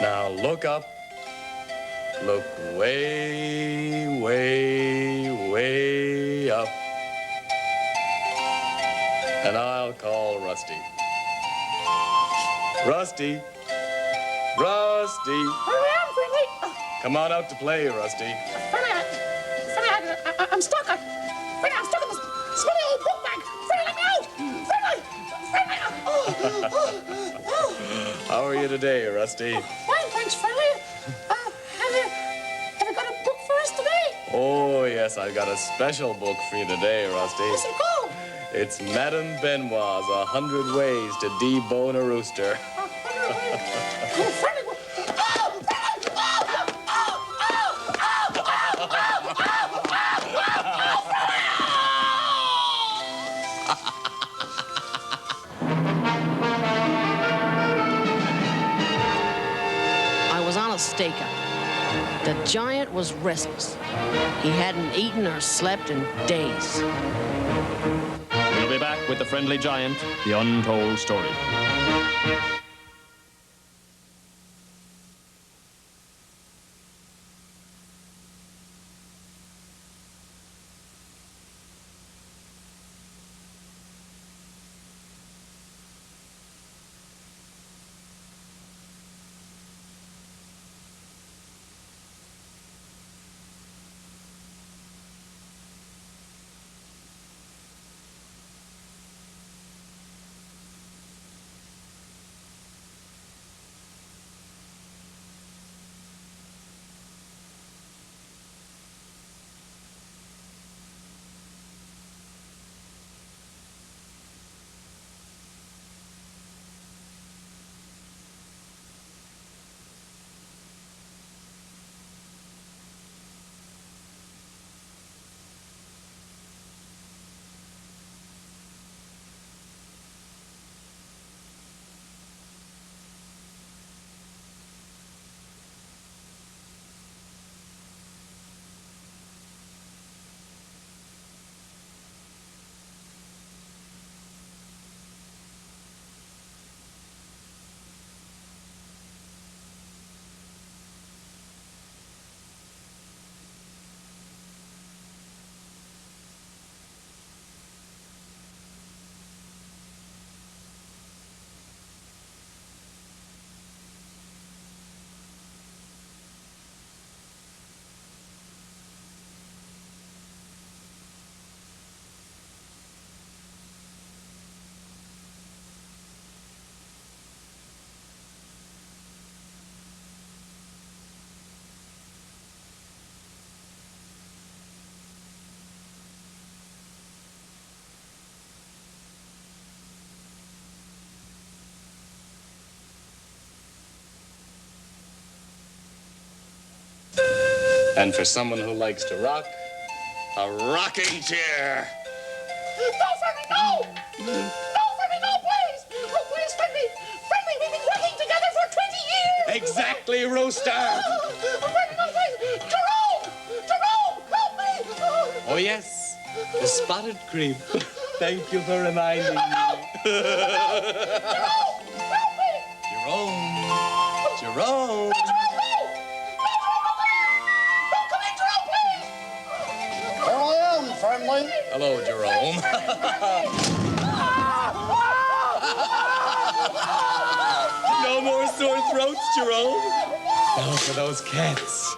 Now look up. Look way, way, way up. And I'll call Rusty. Rusty. Rusty. Come on out to play, Rusty. I'm stuck. I'm stuck in this smelly old book bag. Freddie, let me out. Freddie. How are you today, Rusty? Fine, thanks, Freddie. Have you got a book for us today? Oh, yes, I've got a special book for you today, Rusty. What's it called? It's Madame Benoit's 100 Ways to Debone a Rooster. Oh, Freddie. Stakeout. The giant was restless. He hadn't eaten or slept in days. We'll be back with the Friendly Giant, the untold story. And for someone who likes to rock, a rocking chair. No, Freddie, no! No, Freddie, no, please! Oh, please, Freddie! Freddie, we've been working together for 20 years! Exactly, Rooster! Freddie, no, please! Jerome! Jerome, help me! Oh, yes, the spotted creep. Thank you for reminding me. Jerome, help me! Jerome! Jerome! Friendly. Hello, Jerome. No more sore throats, Jerome. Now for those cats.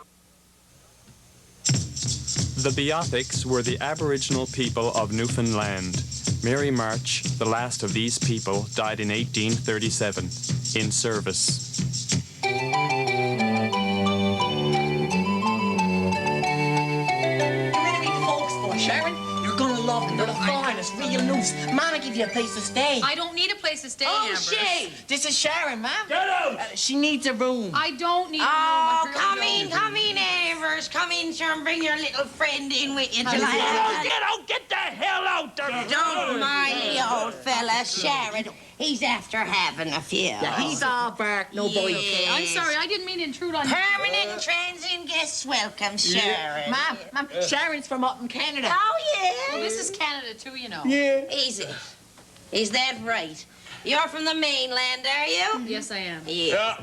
The Beothics were the Aboriginal people of Newfoundland. Mary March, the last of these people, died in 1837 in service. Sharon, you're gonna love them. They're the finest, real loose. Man, I'll give you a place to stay. I don't need a place to stay, Amber. Shay, this is Sharon, ma'am. Get out! She needs a room. I don't need a room. Oh, I really come in, Avers. Come in, sir, and bring your little friend in with you. Get out! Get the hell out there! Don't mind the old fella, Sharon. He's after having a few. Yeah, he's all bark, no boy. Yes. I'm sorry, I didn't mean to intrude on you. Permanent and transient guests welcome, Sharon. Ma'am, Sharon's from up in Canada. Oh, yeah? Well, this is Canada, too, you know. Yeah. Is it? Is that right? You're from the mainland, are you? Yes, I am. Yeah.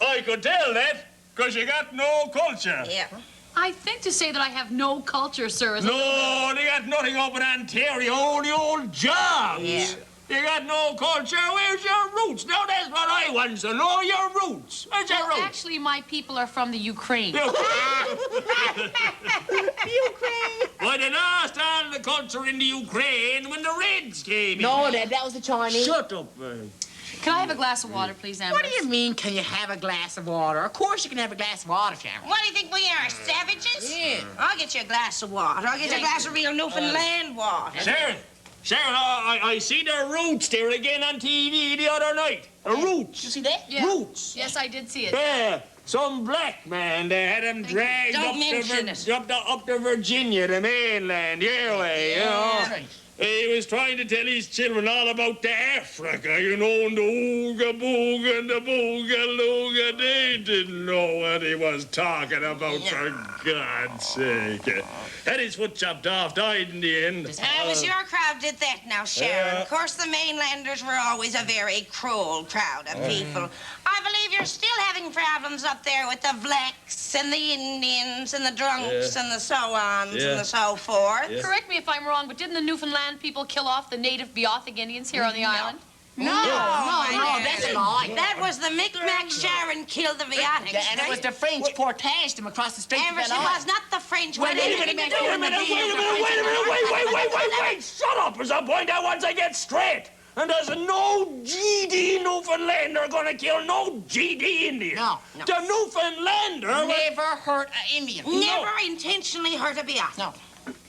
I could tell that, because you got no culture. Yeah. I think to say that I have no culture, sir, is a little No, they got nothing up in Ontario, only old jobs. Yeah. You got no culture. Where's your roots? Now that's what I want to know, your roots. Where's your Well, roots? actually, my people are from the Ukraine. Ukraine. Why, they lost all the culture in the Ukraine when the Reds came in. No, that was the Chinese. Shut up, man. Can I have a glass of water, please, Amber? What do you mean, can you have a glass of water? Of course you can have a glass of water, Sharon. What do you think we are, savages? Yeah. I'll get you a glass of water. I'll get you a glass of real Newfoundland water. Sharon, I see the Roots there again on TV the other night. The Roots. You see that? Yeah. Roots. Yes, I did see it. Yeah, some black man, they had him dragged Don't mention it. up to Virginia, the mainland, your way, you know. That's right. He was trying to tell his children all about the Africa, you know, and the ooga booga and the booga looga. They didn't know what he was talking about, for God's sake. Had his foot chopped off, died in the end. It was your crowd did that now, Sharon. Of course, the mainlanders were always a very cruel crowd of people. I believe you're still having problems up there with the blacks and the Indians and the drunks and the so-ons and the so forth. Correct me if I'm wrong, but didn't the Newfoundland people kill off the native Beothuk Indians here on the island? No, that's a lie. That was the Micmac Sharon killed the Beotics. Yeah, and it was the French portaged them across the Strait of Amber, it Belle was not the French. Wait a What minute, did wait a you do? minute. Wait! Shut up! There's a point I want to get straight. And there's no GD Newfoundlander gonna kill no GD Indian. No. The Newfoundlander... Never hurt an Indian. Never intentionally hurt a Beotic. No.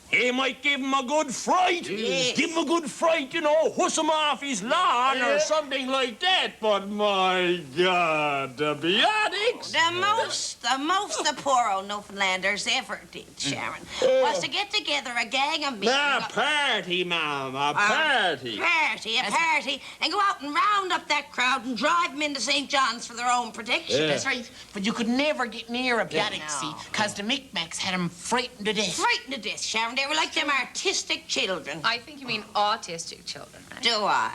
He might give him a good fright. Yes. Give him a good fright, you know, huss him off his lawn or something like that. But my God, the Beotics. The most the poor old Newfoundlanders ever did, Sharon, was to get together a gang of men. A party, Mom, a party. A party, and go out and round up that crowd and drive them into St. John's for their own protection. That's right. But you could never get near a Beotic, see, because the Micmacs had them frightened to death. Frightened to death, Sharon. They were like them artistic children. I think you mean autistic children, right? Do I?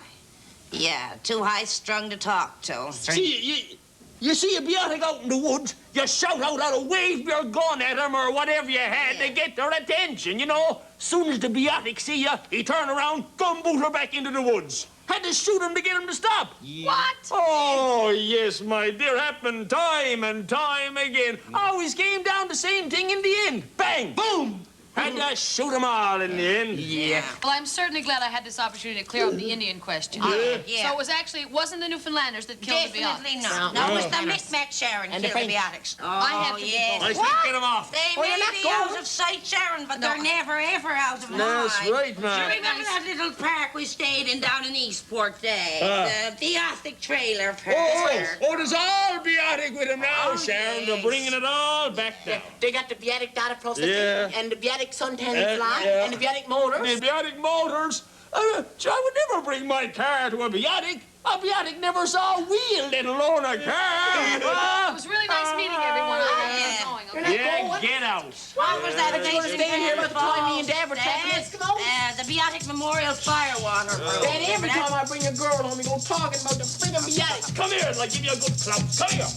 Yeah, too high-strung to talk to. See, you see a Beotic out in the woods, you shout out or wave your gun at him or whatever you had to get their attention, you know. Soon as the Beotic see you, he turn around, gumboot her back into the woods. Had to shoot him to get him to stop. What? Oh, yes, my dear. Happened time and time again. Always came down the same thing in the end. Bang, boom. Had to shoot them all in the end. Yeah. Well, I'm certainly glad I had this opportunity to clear up the Indian question. Yeah. So it wasn't the Newfoundlanders that killed Definitely the not. No. No, it was the Micmac Sharon And the killed the French. Beotics. Oh, I have to be yes. going. I said get them off. They you're may not be going. out of sight, Sharon, but they're never, ever out of mind. That's right, Do man. you remember that little park we stayed in down in Eastport Day? The Beotic Trailer Park. There's all Beotic with him now, Sharon. They're yes. bringing it all back down. They got the Beotic data processing and the Beotic suntan fly and the Beotic motors. The Beotic motors. I would never bring my car to a Beotic. A Beotic never saw a wheel, let alone a car. It was really nice meeting everyone. yeah. I'm going, okay? Yeah, get out. What was that But you want to stay in here about the time me and Dad were trapping Eskimos? The Beotic Memorial Firewater Room. Dad, every time I bring a girl home, we go talking about the freedom Beotic. Come here, I'll give you a good club. Come here.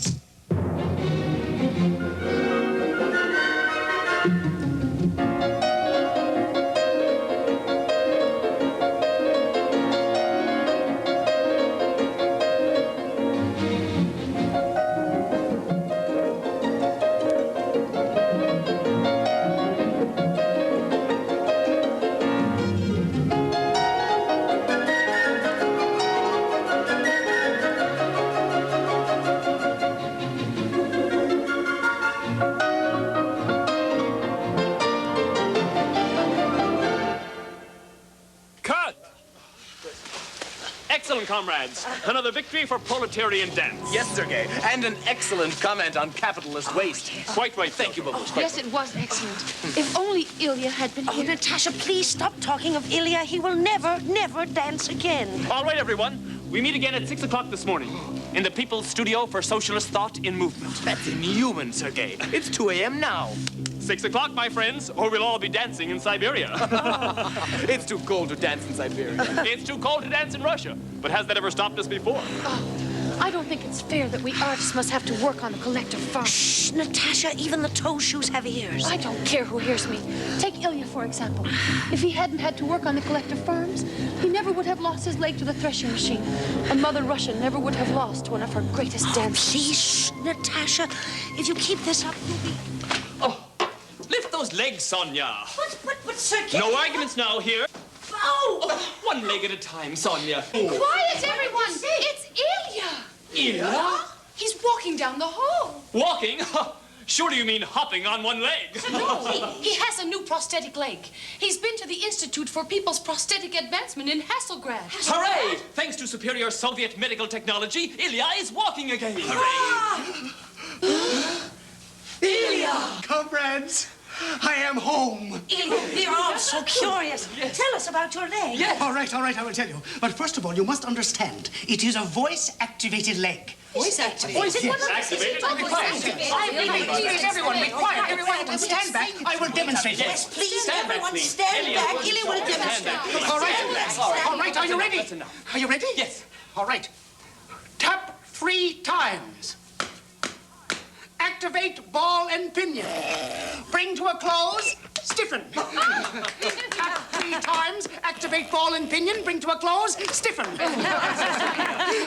Cut! Excellent, comrades. Another victory for proletarian dance. Yes, Sergei, and an excellent comment on capitalist waste. Quite right. Thank you, Babushka. Yes, it was excellent. If only Ilya had been Oh, here. Natasha, please stop talking of Ilya. He will never, never dance again. All right, everyone. We meet again at 6 o'clock this morning in the People's Studio for Socialist Thought in Movement. That's inhuman, Sergei. It's 2 a.m. now. 6 o'clock, my friends, or we'll all be dancing in Siberia. It's too cold to dance in Siberia. It's too cold to dance in Russia. But has that ever stopped us before? I don't think it's fair that we artists must have to work on the collective farm. Shh, Natasha, even the toe shoes have ears. I don't care who hears me. Take Ilya, for example. If he hadn't had to work on the collective farms, he never would have lost his leg to the threshing machine. And Mother Russia never would have lost one of her greatest dancers. Please, shh, Natasha. If you keep this up, you'll be... Oh, lift those legs, Sonia. But, sir, No arguments now, here. Oh! One leg at a time, Sonia. Quiet, everyone! It's Ilya! Ilya? He's walking down the hall. Walking? Surely you mean hopping on one leg. No, he has a new prosthetic leg. He's been to the Institute for People's Prosthetic Advancement in Hasselgrad. Hooray! Thanks to superior Soviet medical technology, Ilya is walking again. Ah! Ilya! Comrades, I am home. Ilya, we're all so curious. Yes. Tell us about your leg. Yes. All right, I will tell you. But first of all, you must understand, it is a voice-activated leg. Voice activated? Yes. Activated? Please, everyone, be quiet. Everyone, stand back. I will demonstrate it. Yes, please, Stand back, everyone, please. stand Ilya, back. please. Ilya will Stand demonstrate. back. All right, are you ready? That's enough. Are you ready? Yes. All right. Tap 3 times. Activate ball and pinion. Bring to a close. Stiffen. Tap 3 times. Activate ball and pinion. Bring to a close. Stiffen.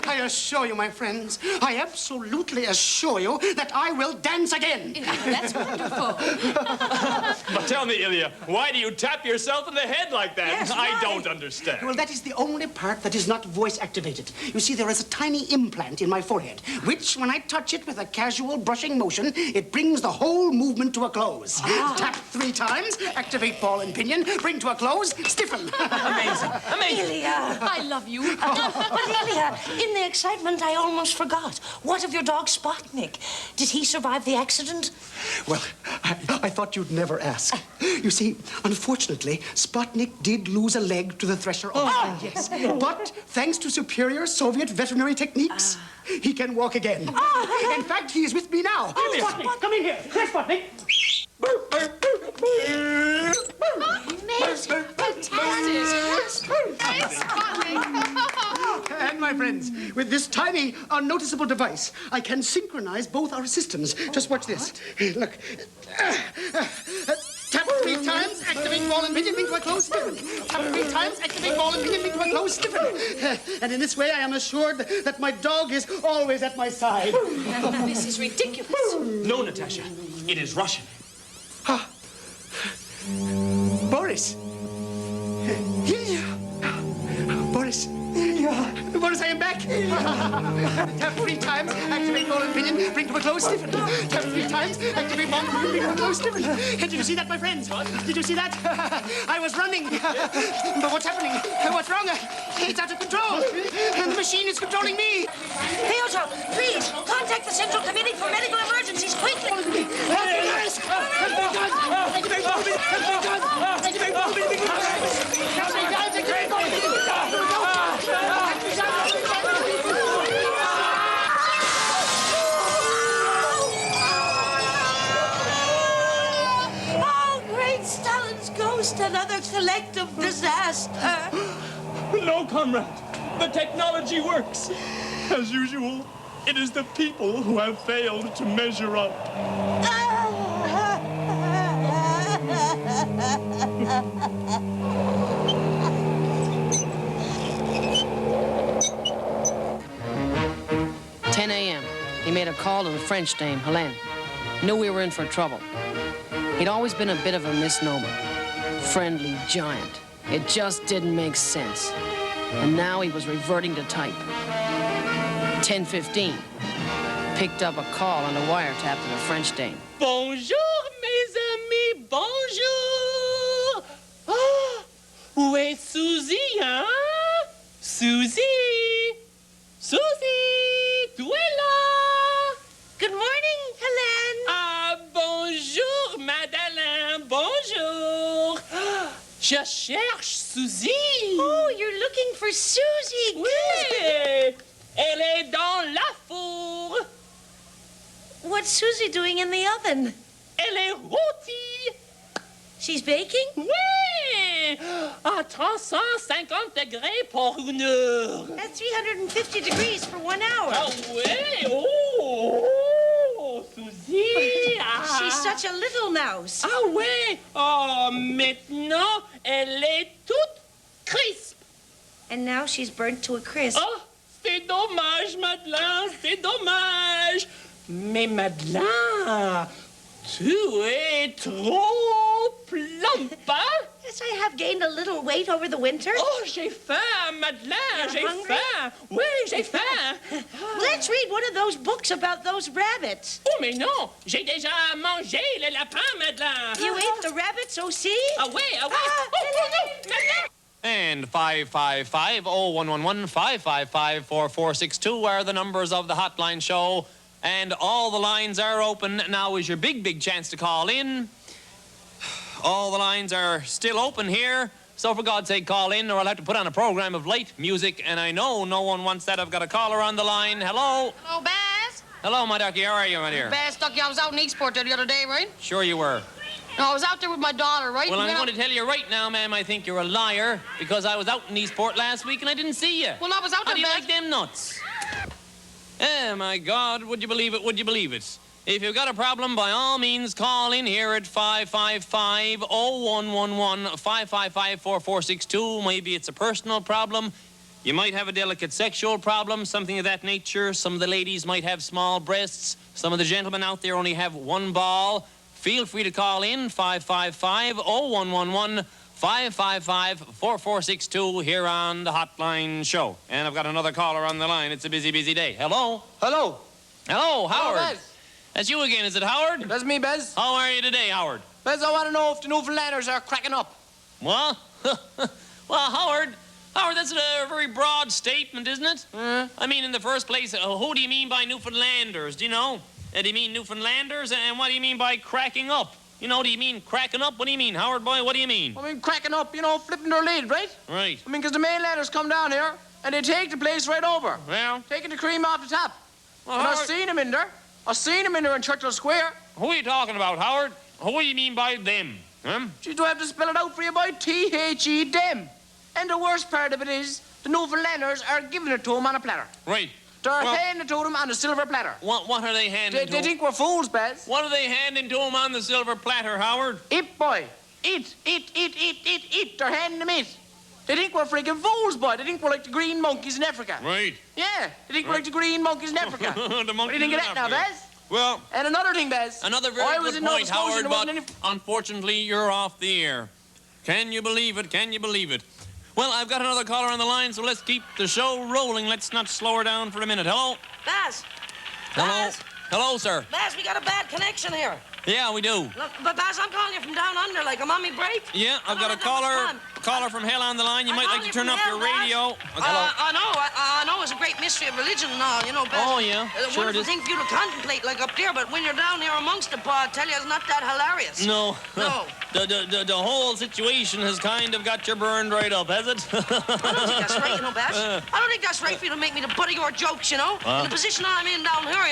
I assure you, my friends, I absolutely assure you that I will dance again. That's wonderful. But tell me, Ilya, why do you tap yourself in the head like that? Yes, I why? don't understand. Well, that is the only part that is not voice activated. You see, there is a tiny implant in my forehead, which, when I touch it with a casual brushing motion, it brings the whole movement to a close. Tap 3 times, activate ball and pinion, bring to a close, stiffen. Amazing. Ilya. I love you. But Ilya, in the excitement, I almost forgot. What of your dog Sputnik? Did he survive the accident? Well, I thought you'd never ask. You see, unfortunately, Sputnik did lose a leg to the thresher of yes. But thanks to superior Soviet veterinary techniques, he can walk again. In fact, he is with me now. Sputnik, come in here. Where's Sputnik? Amazing. Fantastic. And my friends, with this tiny, unnoticeable device, I can synchronize both our systems. Just watch this. Look. Tap 3 times, activate ball and pinion, bring to a close, stiffen. Tap 3 times, activate ball and pinion, bring to a close, stiffen. And in this way, I am assured that my dog is always at my side. This is ridiculous. No, Natasha. It is Russian. Boris. Boris. Boris, I am back. Tap 3 times, activate ball and pinion, bring to a close, stiffen. Tap 3 times, activate ball and pinion, bring to a close, stiffen. Did you see that, my friends? Did you see that? I was running. But what's happening? What's wrong? It's out of control. And the machine is controlling me. Piotr, please, contact the Central Committee for Medical Emergencies, quickly. Oh, great Stalin's ghost, another collective disaster. No, comrade. The technology works. As usual, it is the people who have failed to measure up. 10 a.m. He made a call to the French dame, Helene. Knew we were in for trouble. He'd always been a bit of a misnomer. Friendly giant. It just didn't make sense. And now he was reverting to type. 10:15. Picked up a call on the wiretap to the French dame. Bonjour, mes amis, bonjour. Ah, où est Suzie, hein? Suzie! Suzie, tu es là? Good morning, Helene. Ah, bonjour, Madeleine, bonjour. Ah, je cherche Suzie. Oh, you're looking for Suzie. Oui, elle est dans la four. What's Suzie doing in the oven? Elle est rôtie. She's baking? Oui. ouais. À 350 degrés pour 1 heure. That's 350 degrees for 1 hour. Ah ouais, oh, Suzie. Ah. She's such a little mouse. Ah ouais, oh, maintenant, elle est toute crisp. And now she's burnt to a crisp. Oh, c'est dommage, Madeleine, c'est dommage. Mais Madeleine, tu es trop plump, hein? Yes, I have gained a little weight over the winter. Oh, j'ai faim, Madeleine, j'ai hungry? faim. Oui, j'ai faim. Let's read one of those books about those rabbits. Oh, mais non, j'ai déjà mangé le lapin, Madeleine. You ate the rabbits, aussi? Ah oui, ah oui. Oh, non, Madeleine. And 555-0111, 555-4462 are the numbers of the hotline show. And all the lines are open. Now is your big chance to call in. All the lines are still open here. So for God's sake, call in, or I'll have to put on a program of light music. And I know no one wants that. I've got a caller on the line. Hello? Hello, Baz? Hello, my ducky. How are you, my dear? Baz, Ducky, I was out in Eastport there the other day, right? Sure you were. No, I was out there with my daughter, right? Well, We I'm went going to tell you right now, ma'am, I think you're a liar, because I was out in Eastport last week and I didn't see you. Well, I was out How there, do you Baz. like them nuts? Oh, my God, would you believe it? Would you believe it? If you've got a problem, by all means, call in here at 555-0111, 555-4462. Maybe it's a personal problem. You might have a delicate sexual problem, something of that nature. Some of the ladies might have small breasts. Some of the gentlemen out there only have one ball. Feel free to call in, 555-0111, 555-4462 here on the Hotline Show. And I've got another caller on the line. It's a busy day. Hello? Hello. Hello, Howard. Hello, Bez. That's you again, is it, Howard? That's me, Bez. How are you today, Howard? Bez, I want to know if the Newfoundlanders are cracking up. What? Well, Howard, that's a very broad statement, isn't it? I mean, in the first place, who do you mean by Newfoundlanders? Do you know? Do you mean Newfoundlanders? And what do you mean by cracking up? You know, do you mean cracking up? What do you mean, Howard boy? What do you mean? I mean, cracking up, flipping their lid, right? Right. I mean, because the mainlanders come down here and they take the place right over. Well? Taking the cream off the top. Well, And I've Howard, seen them in there. I've seen them in there in Churchill Square. who are you talking about, Howard? Who do you mean by them? Geez, do I have to spell it out for you, boy? T-H-E, them. And the worst part of it is, the Newfoundlanders are giving it to them on a platter. Right. They're Well- handing it to them on a silver platter. What are they handing to They think we're fools, Bez. What are they handing to them on the silver platter, Howard? It, boy. It. They're handing them it. They think we're freaking fools, boy. They think we're like the green monkeys in Africa. Right. Yeah, they think we're like the green monkeys in Africa. The What do monkeys you think of in that now, Africa. Bez? Well, And another thing, Bez. another I very was good in Nova point, Scotia, Howard, there but wasn't any... unfortunately, you're off the air. Can you believe it? Can you believe it? Well, I've got another caller on the line, so let's keep the show rolling. Let's not slow her down for a minute. Hello? Baz, Hello? Hello, sir. Baz, we got a bad connection here. Yeah, we do. Look, but Baz, I'm calling you from down under, like I'm on me break. Yeah, I've got a I thought that was caller from hell on the line. You might like to turn up your radio. I know it's a great mystery of religion and all, Baz. Oh, yeah, It's a sure it wonderful is. thing for you to contemplate, like up there, but when you're down here amongst the I tell you, it's not that hilarious. No. No. The whole situation has kind of got you burned right up, has it? I don't think that's right, Baz. I don't think that's right for you to make me the butt of your jokes, in the position I'm in down here,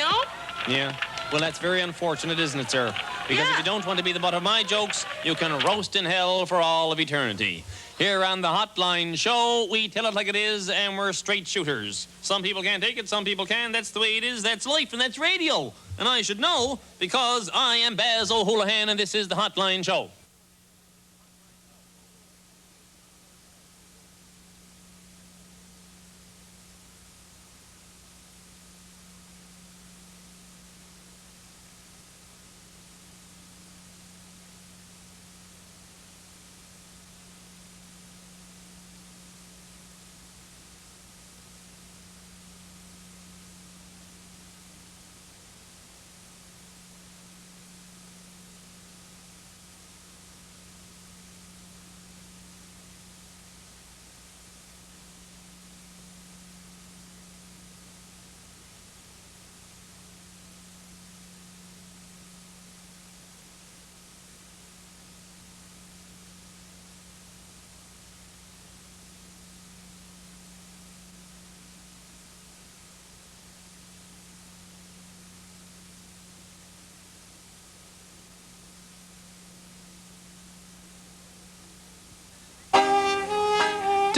Yeah. Well, that's very unfortunate, isn't it, sir? Because if you don't want to be the butt of my jokes, you can roast in hell for all of eternity. Here on the Hotline Show, we tell it like it is, and we're straight shooters. Some people can't take it, some people can. That's the way it is. That's life, and that's radio. And I should know, because I am Baz O'Houlihan, and this is the Hotline Show.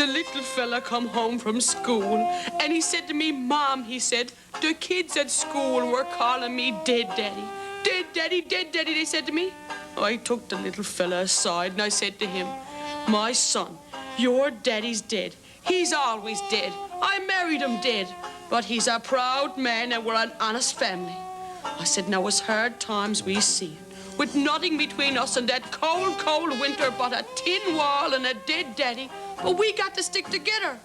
little fella come home from school, and he said to me, Mom, he said, the kids at school were calling me dead daddy. Dead daddy, they said to me. I took the little fella aside and I said to him, my son, your daddy's dead. He's always dead. I married him dead. But he's a proud man and we're an honest family. I said, now it's hard times we see, with nothing between us and that cold, cold winter but a tin wall and a dead daddy. But we got to stick together.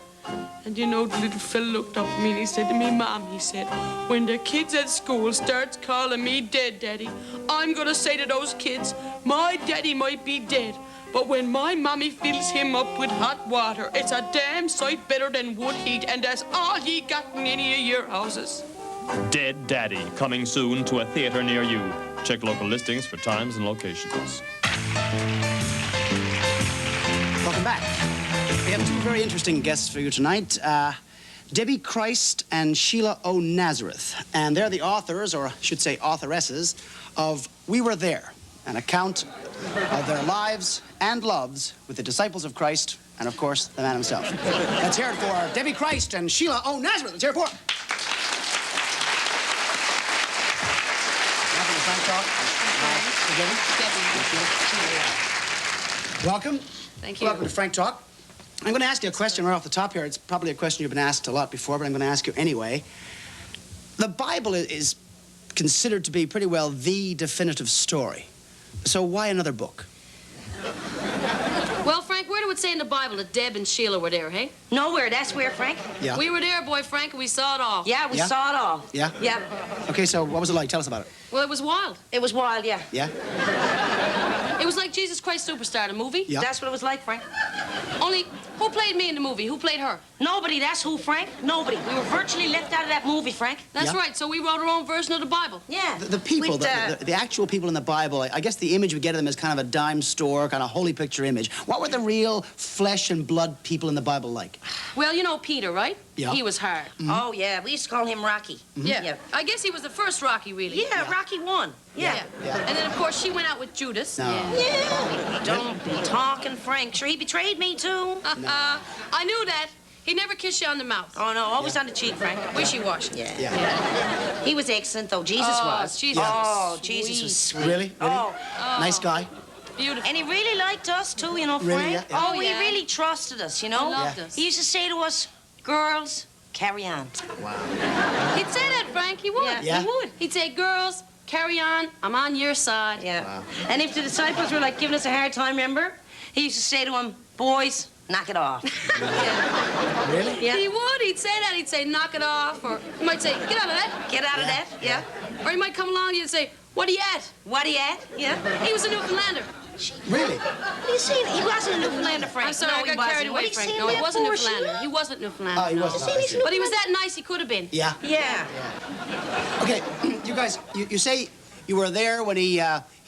And you know, the little fella looked up at me and he said to me, Mom, he said, when the kids at school starts calling me dead daddy, I'm gonna say to those kids, my daddy might be dead, but when my mommy fills him up with hot water, it's a damn sight better than wood heat, and that's all ye got in any of your houses. Dead Daddy, coming soon to a theater near you. Check local listings for times and locations. Welcome back. We have two very interesting guests for you tonight. Debbie Christ and Sheila O. Nazareth. And they're the authors, or I should say authoresses, of We Were There, an account of their lives and loves with the disciples of Christ and, of course, the man himself. Let's hear it for Debbie Christ and Sheila O. Nazareth. Let's hear it for them. Welcome to Frank Talk. Welcome. Thank you. Welcome to Frank Talk. I'm going to ask you a question right off the top here. It's probably a question you've been asked a lot before, but I'm going to ask you anyway. The Bible is considered to be pretty well the definitive story. So why another book? Well, Frank, where do it say in the Bible that Deb and Sheila were there, hey? Nowhere. That's where, Frank. Yeah. We were there, boy, Frank, and we saw it all. Yeah, we saw it all. Yeah? Yeah. Okay, so what was it like? Tell us about it. Well, it was wild. It was wild, yeah. Yeah? It was like Jesus Christ Superstar, the movie. Yeah. That's what it was like, Frank. Only, who played me in the movie? Who played her? Nobody. That's who, Frank. Nobody. We were virtually left out of that movie, Frank. That's Yeah. right, so we wrote our own version of the Bible. Yeah. The people, We'd, the actual people in the Bible, I guess the image we get of them is kind of a dime store, kind of holy picture image. What were the real flesh and blood people in the Bible like? Well, you know Peter, right? Yeah. He was hard. Oh, yeah. We used to call him Rocky. Yeah. I guess he was the first Rocky, really. Yeah, Rocky won. Yeah. And then, of course, she went out with Judas. No. Yeah. Don't be talking, Frank. Sure, he betrayed me, too. I knew that. He never kissed you on the mouth. Oh, no, always on the cheek, Frank. Wishy-washy. Yeah. He was excellent, though. Jesus was. Jesus. Oh, Jesus was sweet. Really? Oh. Nice guy? Beautiful. And he really liked us, too, you know, Really, Frank. yeah, yeah. Oh, Oh, he yeah. really trusted us, you know? He loved us. He used to say to us, girls, carry on. He'd say that, Frank. He would. Yeah. He would. He'd say, girls, carry on. I'm on your side. Yeah. Wow. And if the disciples were, like, giving us a hard time, remember? He used to say to them, boys, knock it off. Really? Yeah. He would. He'd say that. He'd say, knock it off. Or he might say, get out of that. Get out of that. Yeah. Or he might come along to you and say, what are you at? What he at? Yeah. He was a Newfoundlander. Really? What are you saying? He wasn't a Newfoundlander, Frank. I'm sorry, no, I he got wasn't. carried What away, are you Frank. saying No, he that wasn't for, Newfoundlander. Sheila? He wasn't Newfoundlander. Oh, he no. wasn't. I see. But he was that nice he could have been. Yeah. Yeah. Okay, you guys, you say you were there when he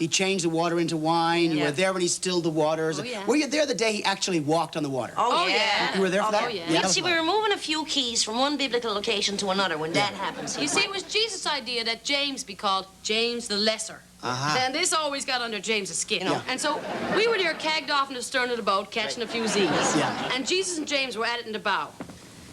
changed the water into wine. You Yeah. were there when he stilled the waters. Oh, yeah. Were you there the day he actually walked on the water? Oh, yeah. You were there for that? Oh, yeah. You Tell us see, about we it. were moving a few keys from one biblical location to another when that happens. You see, it was Jesus' idea that James be called James the Lesser. Uh-huh. And this always got under James's skin. Yeah. And so we were there cagged off in the stern of the boat, catching a few Z's. Yeah. And Jesus and James were at it in the bow.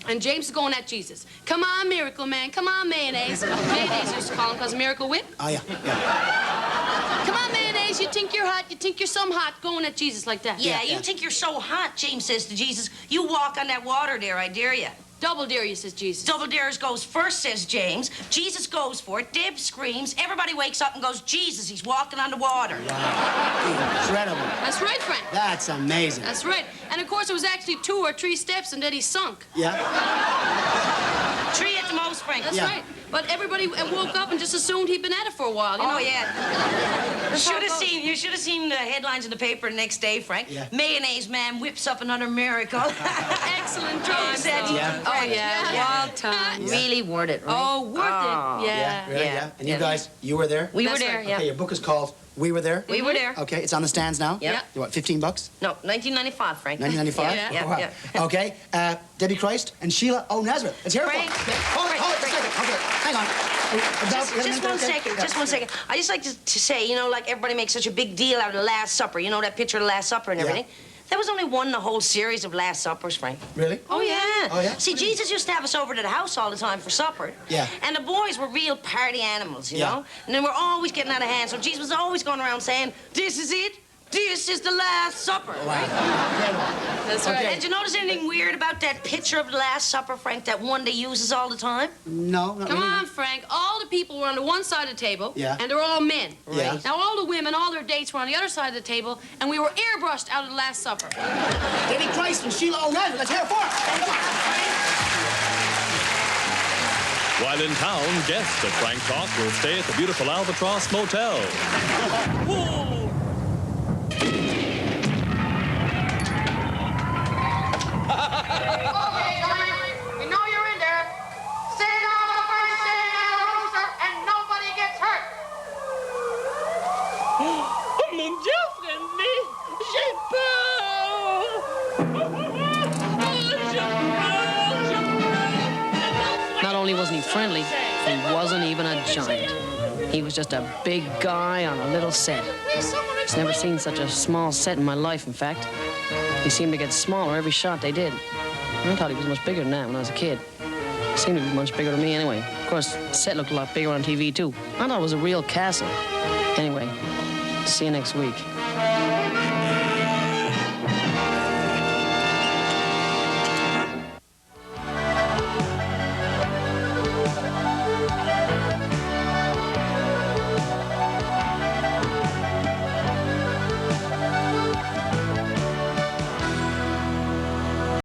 And James is going at Jesus. Come on, Miracle Man. Come on, Mayonnaise. Mayonnaise used to call him because of Miracle Whip. Oh, yeah, yeah. Come on, Mayonnaise. You think you're hot. You think you're some hot going at Jesus like that. Yeah, Yeah. you think you're so hot, James says to Jesus. You walk on that water there, I dare you. Double dare you, says Jesus. Double dares goes first, says James. Jesus goes for it. Deb screams. Everybody wakes up and goes, Jesus, he's walking on the water. Incredible. That's right, Frank. That's amazing. That's right. And of course, it was actually 2 or 3 steps and then he sunk. Yeah. 3 at the most, Frank. That's right. But everybody woke up and just assumed he'd been at it for a while. You know? Oh, yeah. You should have seen the headlines in the paper the next day, Frank. Yeah. Mayonnaise man whips up another miracle. Excellent time. Yeah. Oh, yeah. Wild time. Really worth it, right? Oh, worth it. Yeah. Really, yeah. And you guys, you were there? We were That's there, right. yeah. Okay, your book is called We Were There? We were there. Okay, it's on the stands now? Yeah. What, $15? No, 1995, Frank. 1995? Yeah, Oh, wow. yeah. Okay, Debbie Christ and Sheila O. Nazareth. Let's hear it. Frank. Hold it a second. Okay, hang on. Just one second. I just like to say, you know, like everybody makes such a big deal out of the Last Supper. You know, that picture of the Last Supper and Yeah. everything. There was only one in the whole series of Last Suppers, Frank. Really? Oh, yeah. Oh, yeah? See, Jesus used to have us over to the house all the time for supper. Yeah. And the boys were real party animals, you Yeah. know? And they were always getting out of hand, so Jesus was always going around saying, this is it. This is the Last Supper, right? That's right. And did you notice anything weird about that picture of the Last Supper, Frank, that one they uses all the time? No, not Come really. on, Frank. All the people were on the one side of the table, Yeah. and they're all men. Yeah. Now, all the women, all their dates were on the other side of the table, and we were airbrushed out of the Last Supper. Debbie Christ and Sheila O'Neill, let's hear it for it. While in town, guests of Frank Talk will stay at the beautiful Albatross Motel. Okay, Johnny, we know you're in there. Stand on the first sitting on the rooster, and nobody gets hurt. Mon Dieu, friendly, j'ai peur. Not only wasn't he friendly, he wasn't even a giant. He was just a big guy on a little set. I've never seen such a small set in my life, in fact. He seemed to get smaller every shot they did. I thought he was much bigger than that when I was a kid. He seemed to be much bigger than me anyway. Of course, the set looked a lot bigger on TV, too. I thought it was a real castle. Anyway, see you next week.